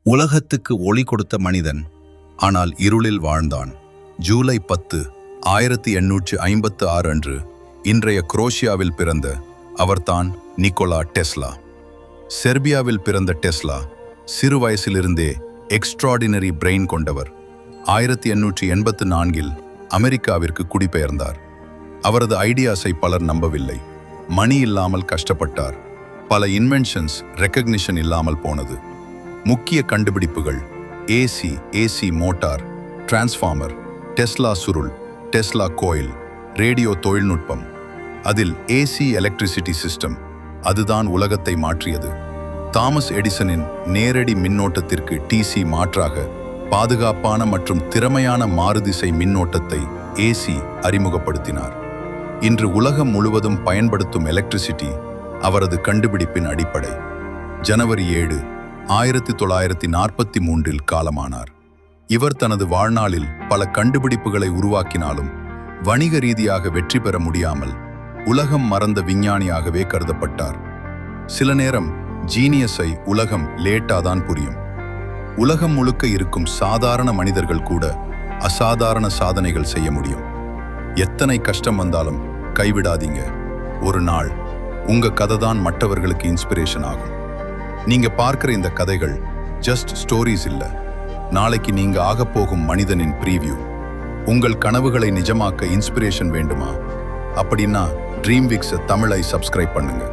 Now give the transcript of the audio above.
உலகத்துக்கு ஒளி கொடுத்த மனிதன், ஆனால் இருளில் வாழ்ந்தான். ஜூலை 10, 1856 அன்று இன்றைய குரோஷியாவில் பிறந்த அவர்தான் நிக்கோலா டெஸ்லா. செர்பியாவில் பிறந்த டெஸ்லா சிறு வயசிலிருந்தே எக்ஸ்ட்ராடினரி பிரெயின் கொண்டவர். 1884 அமெரிக்காவிற்கு குடிபெயர்ந்தார். அவரது ஐடியாஸை பலர் நம்பவில்லை. மணி இல்லாமல் கஷ்டப்பட்டார். பல இன்வென்ஷன்ஸ் ரெக்கக்னிஷன் இல்லாமல் போனது. முக்கிய கண்டுபிடிப்புகள் ஏசி மோட்டார், டிரான்ஸ்ஃபார்மர், டெஸ்லா சுருள், டெஸ்லா கோயில், ரேடியோ தொழில்நுட்பம். அதில் ஏசி எலக்ட்ரிசிட்டி சிஸ்டம், அதுதான் உலகத்தை மாற்றியது. தாமஸ் எடிசனின் நேரடி மின்னோட்டத்திற்கு டிசி மாற்றாக பாதுகாப்பான மற்றும் திறமையான மாறுதிசை மின்னோட்டத்தை ஏசி அறிமுகப்படுத்தினார். இன்று உலகம் முழுவதும் பயன்படுத்தும் எலக்ட்ரிசிட்டி அவரது கண்டுபிடிப்பின் அடிப்படை. ஜனவரி 7, 1943 காலமானார். இவர் தனது வாழ்நாளில் பல கண்டுபிடிப்புகளை உருவாக்கினாலும் வணிக ரீதியாக வெற்றி பெற முடியாமல் உலகம் மறந்த விஞ்ஞானியாகவே கருதப்பட்டார். சில நேரம் ஜீனியஸை உலகம் லேட்டாதான் புரியும். உலகம் முழுக்க இருக்கும் சாதாரண மனிதர்கள் கூட அசாதாரண சாதனைகள் செய்ய முடியும். எத்தனை கஷ்டம் வந்தாலும் கைவிடாதீங்க. ஒரு நாள் உங்க கதை தான் மற்றவர்களுக்கு இன்ஸ்பிரேஷன் ஆகும். நீங்க பார்க்கிற இந்த கதைகள் ஜஸ்ட் ஸ்டோரிஸ் இல்ல, நாளைக்கு நீங்க ஆகப்போகும் மனிதனின் ப்ரீவியூ. உங்கள் கனவுகளை நிஜமாக்க இன்ஸ்பிரேஷன் வேண்டுமா? அப்படின்னா ட்ரீம்விக்ஸ் தமிழை சப்ஸ்கிரைப் பண்ணுங்க.